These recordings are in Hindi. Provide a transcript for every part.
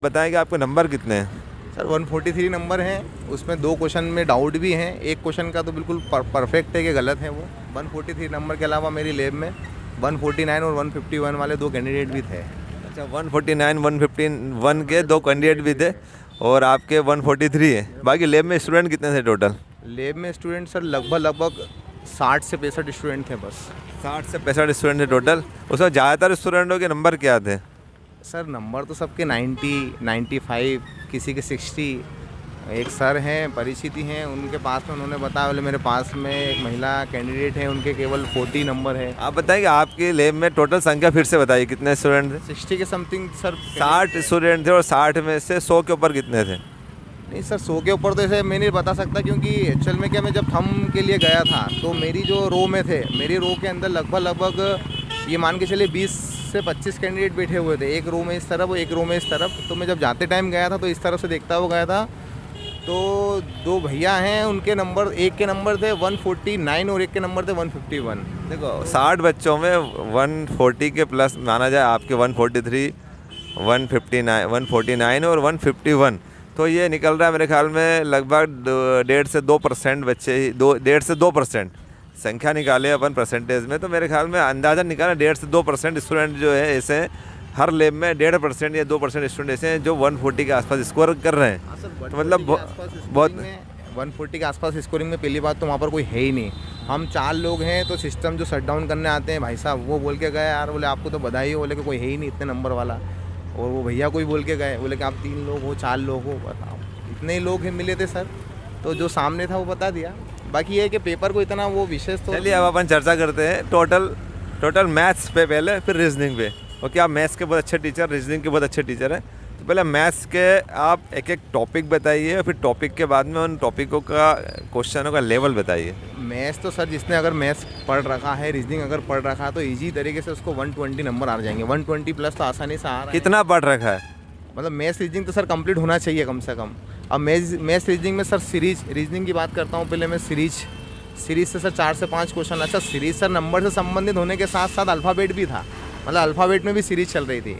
बताएं कि आपके नंबर कितने हैं। सर 143 नंबर है। उसमें 2 क्वेश्चन में डाउट भी हैं। एक क्वेश्चन का तो बिल्कुल परफेक्ट है कि गलत है वो। 143 नंबर के अलावा मेरी लैब में 149 और 151 वाले 2 कैंडिडेट भी थे। अच्छा, 149 151 के 2 कैंडिडेट भी थे और आपके 143 है। बाकी लैब में स्टूडेंट कितने थे टोटल? लैब में स्टूडेंट सर लगभग 60 से 65 स्टूडेंट थे बस। 60 से 65 स्टूडेंट थे टोटल। उसमें ज़्यादातर स्टूडेंटों के नंबर क्या थे? सर नंबर तो सबके 90, 95, किसी के 60। एक सर हैं परिचित ही हैं, उनके पास में उन्होंने बताया, बोले मेरे पास में एक महिला कैंडिडेट है, उनके केवल 40 नंबर है। आप बताएं कि आपके लैब में टोटल संख्या फिर से बताइए, कितने स्टूडेंट थे? 60 के समथिंग सर। 60 स्टूडेंट थे और 60 में से 100 के ऊपर कितने थे? नहीं सर 100 के ऊपर तो ऐसे मैं नहीं बता सकता, क्योंकि एक्चुअल में क्या, मैं जब थंब के लिए गया था तो मेरी जो रो में थे, मेरी रो के अंदर लगभग ये मान के चलिए 20 से 25 कैंडिडेट बैठे हुए थे। एक रो में इस तरफ और एक रो में इस तरफ। तो मैं जब जाते टाइम गया था तो इस तरफ से देखता हुआ गया था, तो 2 भैया हैं, उनके नंबर, एक के नंबर थे 149 और एक के नंबर थे 151। देखो 60 बच्चों में 140 के प्लस माना जाए, आपके 143, 149 और 151, तो ये निकल रहा है मेरे ख्याल में लगभग 1.5 से 2% बच्चे ही, 1.5 से 2% संख्या निकाले अपन परसेंटेज में, तो मेरे ख्याल में अंदाज़ा निकाला 1.5 से 2% स्टूडेंट जो है ऐसे हैं। हर लैब में 1.5% या 2% स्टूडेंट ऐसे हैं जो 140 के आसपास स्कोर कर रहे हैं। तो मतलब बहुत 140 के आसपास स्कोरिंग में पहली बात तो वहाँ पर कोई है ही नहीं। हम 4 लोग हैं, तो सिस्टम जो शट डाउन करने आते हैं भाई साहब, वो बोल के गए यार, बोले आपको तो बधाई हो, बोले कि कोई है ही नहीं इतने नंबर वाला। और वो भैया कोई बोल के गए, बोले कि आप 3 लोग हो, 4 लोग हो, बताओ इतने ही लोग हैं मिले थे सर। तो जो सामने था वो बता दिया। बाकी ये है कि पेपर को इतना वो विशेष तो। चलिए अब अपन चर्चा करते हैं टोटल मैथ्स पे पहले, फिर रीजनिंग पे। ओके, आप मैथ्स के बहुत अच्छे टीचर, रीजनिंग के बहुत अच्छे टीचर हैं, तो पहले मैथ्स के आप एक एक टॉपिक बताइए, फिर टॉपिक के बाद में उन टॉपिकों का क्वेश्चनों का लेवल बताइए। मैथ्स तो सर जिसने अगर मैथ्स पढ़ रखा है, रीजनिंग अगर पढ़ रखा है, तो इजी तरीके से उसको 120 नंबर आ जाएंगे। 120 प्लस तो आसानी से आ रहा है। कितना पढ़ रखा है? मतलब मैथ्स रीजनिंग तो सर कंप्लीट होना चाहिए कम से कम। अब मैथ्स रीजनिंग में सर सीरीज रीजनिंग की बात करता हूँ पहले मैं। सीरीज से सर 4 से 5 क्वेश्चन। अच्छा, सीरीज सर नंबर से संबंधित होने के साथ साथ अल्फ़ाबेट भी था, मतलब अल्फ़ाबेट में भी सीरीज चल रही थी।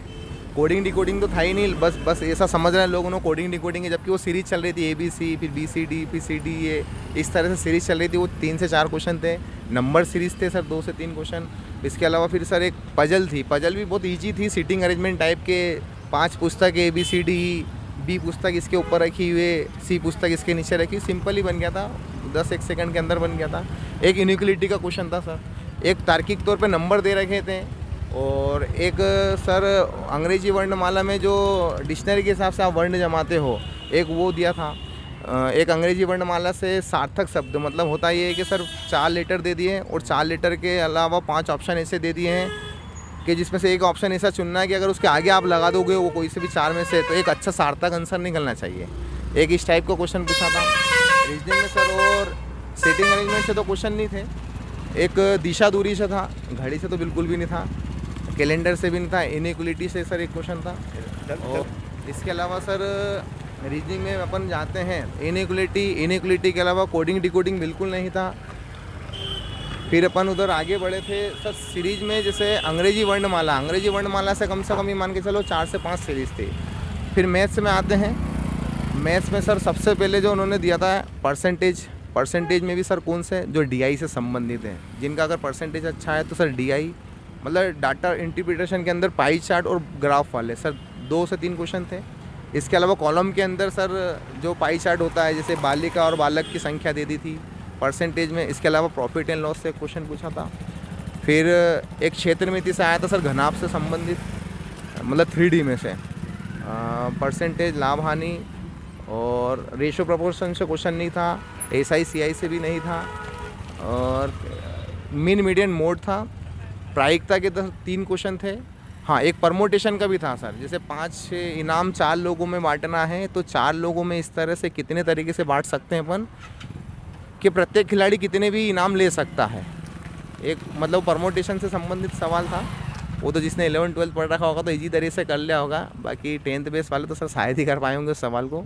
कोडिंग डिकोडिंग तो था ही नहीं, बस ऐसा समझ रहे हैं लोग उन्होंने कोडिंग डिकोडिंग है, जबकि वो सीरीज चल रही थी ABC, फिर BCD, फिर CD, ये इस तरह से सीरीज चल रही थी। वो 3 से 4 क्वेश्चन थे, नंबर सीरीज थे सर 2 से 3 क्वेश्चन। इसके अलावा फिर सर एक पजल थी, पजल भी बहुत ईजी थी, सीटिंग अरेंजमेंट टाइप के। 5 पुस्तक ABCD, B पुस्तक इसके ऊपर रखी हुई, C पुस्तक इसके नीचे रखी, सिंपल ही बन गया था, 10-1 सेकंड के अंदर बन गया था। एक इनइक्वालिटी का क्वेश्चन था सर, एक तार्किक तौर पे नंबर दे रखे थे, और एक सर अंग्रेजी वर्णमाला में जो डिक्शनरी के हिसाब से आप वर्ण जमाते हो, एक वो दिया था। एक अंग्रेजी वर्णमाला से सार्थक शब्द, मतलब होता ये है कि सर 4 लेटर दे दिए और 4 लेटर के अलावा 5 ऑप्शन ऐसे दे दिए हैं कि जिसमें से एक ऑप्शन ऐसा चुनना है कि अगर उसके आगे आप लगा दोगे वो कोई से भी 4 में से, तो एक अच्छा सार्थक आंसर निकलना चाहिए। एक इस टाइप का क्वेश्चन पूछा था रीजनिंग में सर। और सेटिंग अरेंजमेंट से तो क्वेश्चन नहीं थे, एक दिशा दूरी से था, घड़ी से तो बिल्कुल भी नहीं था, कैलेंडर से भी नहीं था, इनइक्वालिटी से सर एक क्वेश्चन था। और इसके अलावा सर रीजनिंग में अपन जाते हैं, इनइक्वालिटी के अलावा कोडिंग डिकोडिंग बिल्कुल नहीं था। फिर अपन उधर आगे बढ़े थे सर सीरीज में, जैसे अंग्रेजी वर्णमाला से कम ये मान के चलो 4 से 5 सीरीज थी। फिर मैथ्स में आते हैं, मैथ्स में सर सबसे पहले जो उन्होंने दिया था परसेंटेज में भी सर कौन से, जो DI से संबंधित हैं, जिनका अगर परसेंटेज अच्छा है तो सर DI, मतलब डाटा इंटरप्रिटेशन के अंदर पाई चार्ट और ग्राफ वाले सर 2 से 3 क्वेश्चन थे। इसके अलावा कॉलम के अंदर सर जो पाई चार्ट होता है, जैसे बालिका और बालक की संख्या दे दी थी परसेंटेज में। इसके अलावा प्रॉफिट एंड लॉस से क्वेश्चन पूछा था। फिर एक क्षेत्र मिति से आया था सर घनाभ से संबंधित, मतलब 3D में से परसेंटेज, लाभ हानि और रेशो प्रोपोर्शन से क्वेश्चन नहीं था, SI CI से भी नहीं था, और मीन मीडियन मोड था। प्रायिकता के 3 क्वेश्चन थे। हाँ, एक परमोटेशन का भी था सर, जैसे 5 इनाम 4 लोगों में बांटना है, तो 4 लोगों में इस तरह से कितने तरीके से बांट सकते हैं अपन कि प्रत्येक खिलाड़ी कितने भी इनाम ले सकता है। एक मतलब परमोटेशन से संबंधित सवाल था। वो तो जिसने 11-12 पढ़ रखा होगा तो इजी तरीके से कर लिया होगा, बाकी 10th बेस वाले तो सर शायद ही कर पाए होंगे उस सवाल को।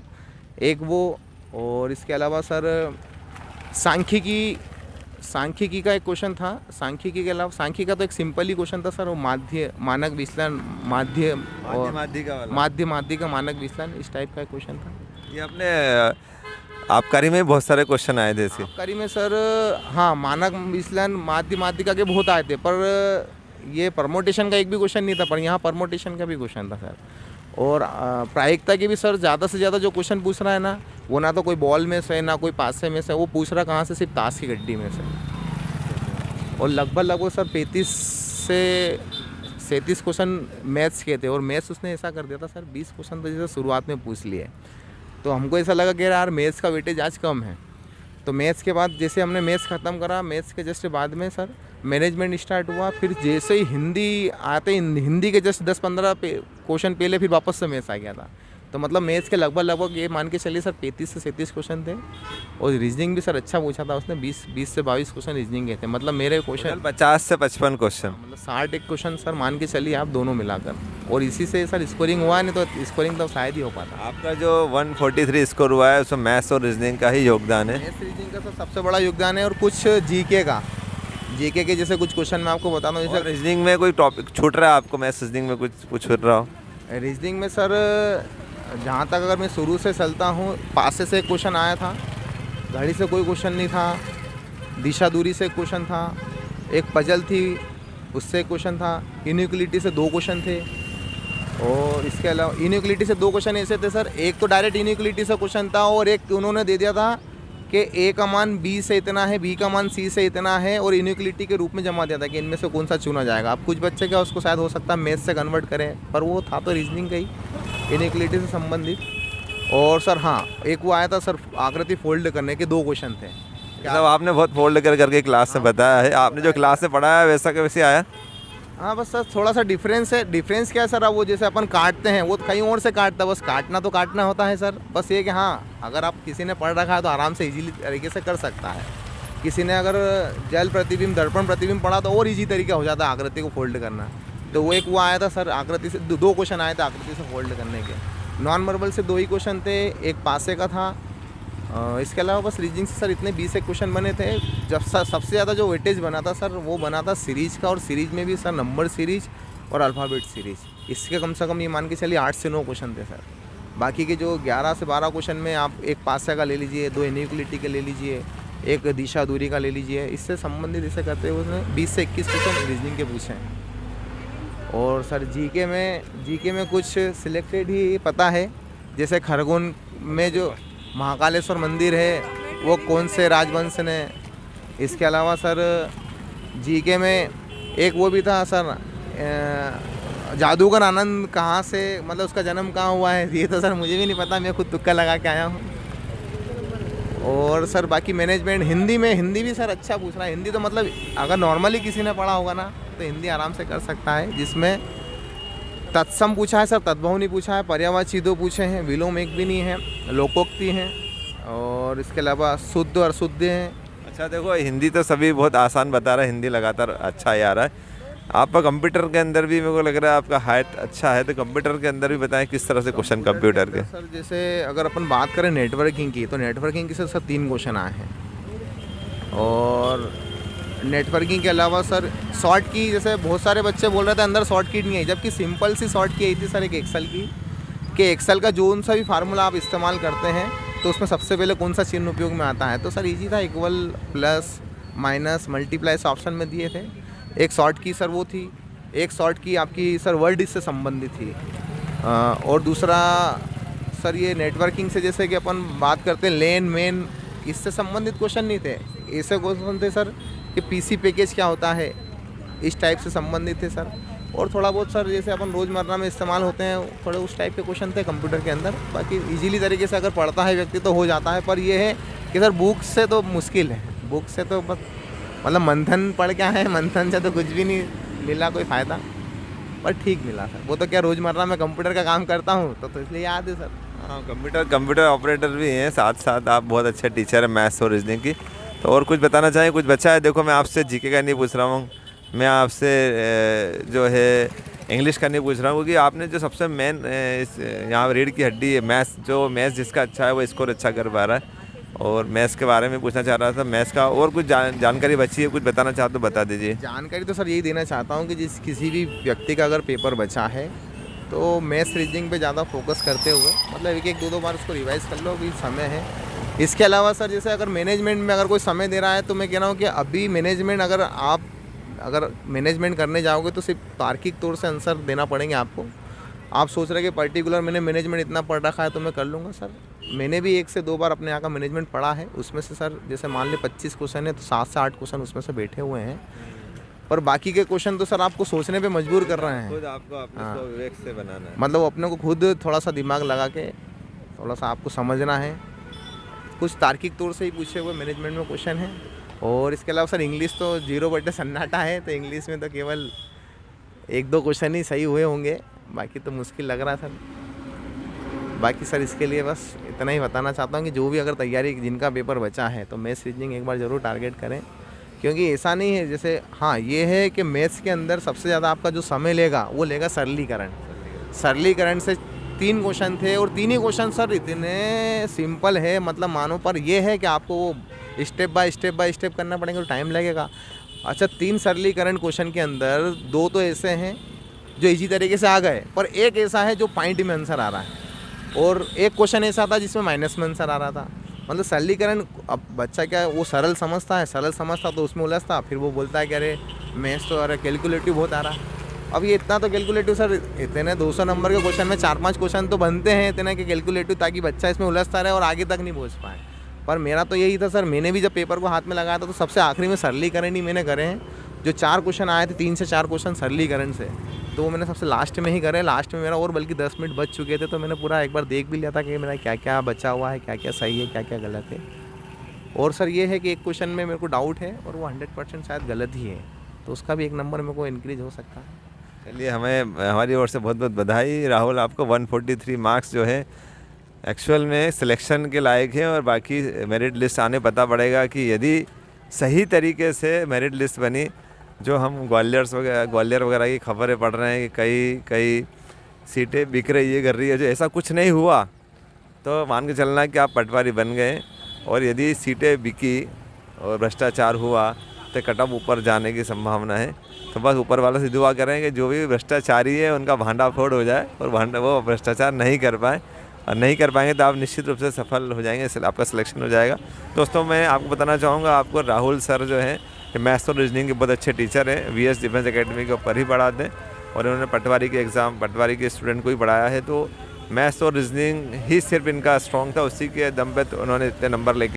एक वो, और इसके अलावा सर सांख्यिकी का एक क्वेश्चन था। सांख्यिकी के अलावा सांख्यिकी का तो एक सिंपल ही क्वेश्चन था सर, वो माध्य मानक विचलन, माध्य और माध्यिका वाला माध्य का मानक विचलन, इस टाइप का एक क्वेश्चन था। ये अपने आबकारी में बहुत सारे क्वेश्चन आए थे इसके। आबकारी में सर हाँ, मानक विचलन माध्यिका के बहुत आए थे, पर ये परमोटेशन का एक भी क्वेश्चन नहीं था, पर यहाँ परमोटेशन का भी क्वेश्चन था सर। और प्रायिकता के भी सर ज़्यादा से ज़्यादा जो क्वेश्चन पूछ रहा है ना, वो ना तो कोई बॉल में से, ना कोई पासे में से, वो पूछ रहा कहाँ से, सिर्फ ताश की गड्डी में से। और लगभग सर 35 से 37 क्वेश्चन मैथ्स के थे, और मैथ्स उसने ऐसा कर दिया था सर 20 क्वेश्चन तो जैसे शुरुआत में पूछ लिए। तो हमको ऐसा लगा कि यार मैथ्स का वेटेज आज कम है। तो मैथ्स के बाद जैसे हमने मैथ्स ख़त्म करा, मैथ्स के जस्ट बाद में सर मैनेजमेंट स्टार्ट हुआ। फिर जैसे ही हिंदी आते, हिंदी के जस्ट 10-15 क्वेश्चन पहले फिर वापस से मैथ्स आ गया था। तो मतलब मैथ्स के लगभग ये मान के चलिए सर 35 से 37 क्वेश्चन थे। और रीजनिंग भी सर अच्छा पूछा था उसने, 20 से 22 क्वेश्चन रीजनिंग के थे। मतलब मेरे क्वेश्चन 50 से 55 क्वेश्चन, मतलब 60 एक क्वेश्चन सर मान के चलिए आप, दोनों मिलाकर। और इसी से सर स्कोरिंग हुआ, नहीं तो स्कोरिंग तो शायद ही हो पाता। आपका जो 143 स्कोर हुआ है उसमें मैथ्स और रीजनिंग का ही योगदान है। मैथ्स रीजनिंग का सर सबसे बड़ा योगदान है, और कुछ जीके का, जीके के जैसे कुछ क्वेश्चन मैं आपको बताता हूँ। जैसे रीजनिंग में कोई टॉपिक छूट रहा है आपको, मैथ्स रीजनिंग में कुछ छूट रहा हो? रीजनिंग में सर जहाँ तक अगर मैं शुरू से चलता हूँ, पासे से एक क्वेश्चन आया था, घड़ी से कोई क्वेश्चन नहीं था, दिशा दूरी से एक क्वेश्चन था, एक पजल थी उससे एक क्वेश्चन था, इनइक्वलिटी से 2 क्वेश्चन थे। और इसके अलावा इनइक्वलिटी से 2 क्वेश्चन ऐसे थे सर, एक तो डायरेक्ट इनइक्वलिटी से क्वेश्चन था, और एक उन्होंने दे दिया था कि ए का मान बी से इतना है, बी का मान सी से इतना है, और इनइक्वलिटी के रूप में जमा दिया था कि इनमें से कौन सा चुना जाएगा। अब कुछ बच्चे क्या उसको शायद हो सकता है मैथ्स से कन्वर्ट करें, पर वो था तो रीजनिंग का ही, इनइक्वलिटी से संबंधित। और सर हाँ, एक वो आया था सर, आकृति फोल्ड करने के 2 क्वेश्चन थे। मतलब आपने बहुत फोल्ड करके क्लास में बताया है, आपने जो क्लास में पढ़ाया है वैसा कैसे आया? हाँ बस सर थोड़ा सा डिफरेंस है। डिफरेंस क्या है सर, अब वो जैसे अपन काटते हैं वो कहीं और से काटता है, बस काटना तो काटना होता है सर। बस ये कि हाँ, अगर आप किसी ने पढ़ रखा है तो आराम से इजीली तरीके से कर सकता है। किसी ने अगर जल प्रतिबिंब, दर्पण प्रतिबिंब पढ़ा तो और इजी तरीका हो जाता है आकृति को फोल्ड करना। तो वो एक वो आया था सर, आकृति से 2 क्वेश्चन आए थे आकृति से फोल्ड करने के। नॉन वर्बल से 2 ही क्वेश्चन थे, एक पासे का था। इसके अलावा बस रीजनिंग से सर इतने 20 एक क्वेश्चन बने थे। जब सबसे ज़्यादा जो वेटेज बना था सर, वो बना था सीरीज का, और सीरीज में भी सर नंबर सीरीज और अल्फ़ाबेट सीरीज। इसके कम से कम ये मान के चलिए 8 से 9 क्वेश्चन थे सर। बाकी के जो 11 से 12 क्वेश्चन में आप एक पासे का ले लीजिए, 2 इनइक्वलिटी के ले लीजिए, एक दिशा दूरी का ले लीजिए, इससे संबंधित इसे करते हुए उसने 20 से 21 क्वेश्चन रीजनिंग के पूछे हैं। और सर जीके में कुछ सिलेक्टेड ही पता है, जैसे खरगोन में जो महाकालेश्वर मंदिर है वो कौन से राजवंश ने। इसके अलावा सर जीके में एक वो भी था सर, जादूगर आनंद कहाँ से, मतलब उसका जन्म कहाँ हुआ है, ये तो सर मुझे भी नहीं पता, मैं खुद तुक्का लगा के आया हूँ। और सर बाकी मैनेजमेंट, हिंदी भी सर अच्छा पूछ रहा है। हिंदी तो मतलब अगर नॉर्मली किसी ने पढ़ा होगा ना तो हिंदी आराम से कर सकता है, जिसमें तत्सम पूछा है सर, तद्भव नहीं पूछा है, पर्यायवाची 2 पूछे हैं, विलोम एक भी नहीं है, लोकोक्ति हैं, और इसके अलावा शुद्ध और अशुद्ध हैं। अच्छा देखो, हिंदी तो सभी बहुत आसान बता रहे हैं, हिंदी लगातार अच्छा ही आ रहा है। आपका कंप्यूटर के अंदर भी मेरे को लग रहा है आपका हाइट अच्छा है, तो कंप्यूटर के अंदर भी बताएं किस तरह से क्वेश्चन कंप्यूटर के। सर जैसे अगर अपन बात करें नेटवर्किंग की, तो नेटवर्किंग की सर 3 क्वेश्चन आए हैं। और नेटवर्किंग के अलावा सर शॉर्ट की, जैसे बहुत सारे बच्चे बोल रहे थे अंदर शॉर्ट की नहीं आई, जबकि सिंपल सी शॉर्ट की आई थी सर एक एक्सेल की, कि एक्सेल का जो सा भी फार्मूला आप इस्तेमाल करते हैं तो उसमें सबसे पहले कौन सा चिन्ह उपयोग में आता है। तो सर इजी था, इक्वल, प्लस, माइनस, मल्टीप्लाई से ऑप्शन में दिए थे। एक शॉर्ट की सर वो थी, एक शॉर्ट की आपकी सर वर्ड से संबंधित थी। और दूसरा सर ये नेटवर्किंग से जैसे कि अपन बात करते हैं लेन मेन, इससे संबंधित क्वेश्चन नहीं थे, ऐसे क्वेश्चन थे सर कि पीसी पैकेज क्या होता है, इस टाइप से संबंधित थे सर। और थोड़ा बहुत सर जैसे अपन रोज़मर्रा में इस्तेमाल होते हैं, थोड़े उस टाइप के क्वेश्चन थे कंप्यूटर के अंदर। बाकी इजीली तरीके से अगर पढ़ता है व्यक्ति तो हो जाता है, पर ये है कि सर बुक से तो मुश्किल है, बुक से तो बस मतलब मंथन पढ़ क्या है, मंथन से तो कुछ भी नहीं मिला कोई फ़ायदा, पर ठीक मिला सर। वो तो क्या रोज़मर्रा में कंप्यूटर का काम करता हूँ तो इसलिए याद है सर। हाँ, कंप्यूटर ऑपरेटर भी हैं, साथ साथ आप बहुत अच्छे टीचर हैं मैथ्स और रीजनिंग की। तो और कुछ बताना चाहिए? कुछ बच्चा है? देखो मैं आपसे जीके का नहीं पूछ रहा हूँ, मैं आपसे जो है इंग्लिश का नहीं पूछ रहा हूँ, क्योंकि आपने जो सबसे मेन यहाँ रीढ़ की हड्डी है मैथ्स, जो मैथ्स जिसका अच्छा है वो स्कोर अच्छा कर पा रहा है। और मैथ्स के बारे में पूछना चाह रहा था। मैथ्स का और कुछ जानकारी बची है, कुछ बताना चाहो तो बता दीजिए। जानकारी तो सर यही देना चाहता हूँ कि जिस किसी भी व्यक्ति का अगर पेपर बचा है तो मैथ्स रीजनिंग पे ज़्यादा फोकस करते हुए मतलब एक एक दो दो बार उसको रिवाइज़ कर लो, अभी समय है। इसके अलावा सर जैसे अगर मैनेजमेंट में अगर कोई समय दे रहा है तो मैं कह रहा हूँ कि अभी मैनेजमेंट अगर मैनेजमेंट करने जाओगे तो सिर्फ तार्किक तौर से आंसर देना पड़ेंगे आपको। आप सोच रहे हैं कि पर्टिकुलर मैंने मैनेजमेंट इतना पढ़ रखा है तो मैं कर लूँगा, सर मैंने भी 1 से 2 बार अपने यहाँ का मैनेजमेंट पढ़ा है। उसमें से सर जैसे मान ली 25 क्वेश्चन है तो 7 से 8 क्वेश्चन उसमें से बैठे हुए हैं, पर बाकी के क्वेश्चन तो सर आपको सोचने पे मजबूर कर रहे हैं। खुद आपको अपने विवेक से बनाना है, मतलब अपने को खुद थोड़ा सा दिमाग लगा के थोड़ा सा आपको समझना है। कुछ तार्किक तौर से ही पूछे हुए मैनेजमेंट में क्वेश्चन है। और इसके अलावा सर इंग्लिश तो 0 सन्नाटा है, तो इंग्लिश में तो केवल 1-2 क्वेश्चन ही सही हुए होंगे, बाकी तो मुश्किल लग रहा है सर। बाकी सर इसके लिए बस इतना ही बताना चाहता हूँ कि जो भी अगर तैयारी जिनका पेपर बचा है तो मैथ्स रीजनिंग एक बार ज़रूर टारगेट करें, क्योंकि ऐसा नहीं है जैसे हाँ ये है कि मैथ्स के अंदर सबसे ज़्यादा आपका जो समय लेगा वो लेगा सरलीकरण। सरलीकरण से 3 क्वेश्चन थे और 3 ही क्वेश्चन सर इतने सिंपल है, मतलब मानो पर ये है कि आपको वो स्टेप बाय स्टेप करना पड़ेगा तो टाइम लगेगा। अच्छा 3 सरलीकरण क्वेश्चन के अंदर 2 तो ऐसे हैं जो इजी तरीके से आ गए, पर एक ऐसा है जो पॉइंट में आंसर आ रहा है और एक क्वेश्चन ऐसा था जिसमें माइनस में आंसर आ रहा था। मतलब सरलीकरण अब बच्चा क्या वो सरल समझता तो उसमें उलझता, फिर वो बोलता है कि अरे मैथ्स तो अरे कैलकुलेटिव बहुत आ रहा है। अब ये इतना तो कैलकुलेटिव सर इतने 200 नंबर के क्वेश्चन में 4-5 क्वेश्चन तो बनते हैं इतने के कैलकुलेटिव, ताकि बच्चा इसमें उलझता रहे और आगे तक नहीं पहुँच पाए। पर मेरा तो यही था सर, मैंने भी जब पेपर को हाथ में लगाया था तो सबसे आखिरी में सरलीकरण ही मैंने करे हैं। जो 4 क्वेश्चन आए थे 3 से 4 क्वेश्चन सरलीकरण से, तो वो मैंने सबसे लास्ट में ही करे। लास्ट में मेरा और बल्कि 10 मिनट बच चुके थे तो मैंने पूरा एक बार देख भी लिया था कि मेरा क्या क्या बचा हुआ है, क्या क्या सही है, क्या क्या गलत है। और सर ये है कि एक क्वेश्चन में मेरे को डाउट है और वो 100% शायद गलत ही है, तो उसका भी 1 नंबर मेरे को इंक्रीज हो सकता है। चलिए हमारी ओर से बहुत बहुत बधाई राहुल, आपको 143 मार्क्स जो है एक्चुअल में सिलेक्शन के लायक है। और बाकी मेरिट लिस्ट आने पता पड़ेगा कि यदि सही तरीके से मेरिट लिस्ट बनी, जो हम ग्वालियर वगैरह की खबरें पढ़ रहे हैं कि कई सीटें बिक रही है कर रही है, जो ऐसा कुछ नहीं हुआ तो मान के चलना कि आप पटवारी बन गए। और यदि सीटें बिकी और भ्रष्टाचार हुआ तो कट ऑफ ऊपर जाने की संभावना है। तो बस ऊपर वाले से दुआ करें कि जो भी भ्रष्टाचारी है उनका भांडा फोड़ हो जाए और वो भ्रष्टाचार नहीं कर पाए, और नहीं कर पाएंगे तो आप निश्चित रूप से सफल हो जाएंगे, इसलिए आपका सिलेक्शन हो जाएगा। दोस्तों मैं आपको बताना चाहूँगा, आपको राहुल सर जो हैं मैथ्स और रीजनिंग के बहुत अच्छे टीचर हैं, VS डिफेंस एकेडमी के ऊपर ही पढ़ाते हैं और उन्होंने पटवारी के स्टूडेंट को ही पढ़ाया है। तो मैथ्स और रीजनिंग ही सिर्फ इनका स्ट्रॉन्ग था, उसी के दम पे तो उन्होंने इतने नंबर लेके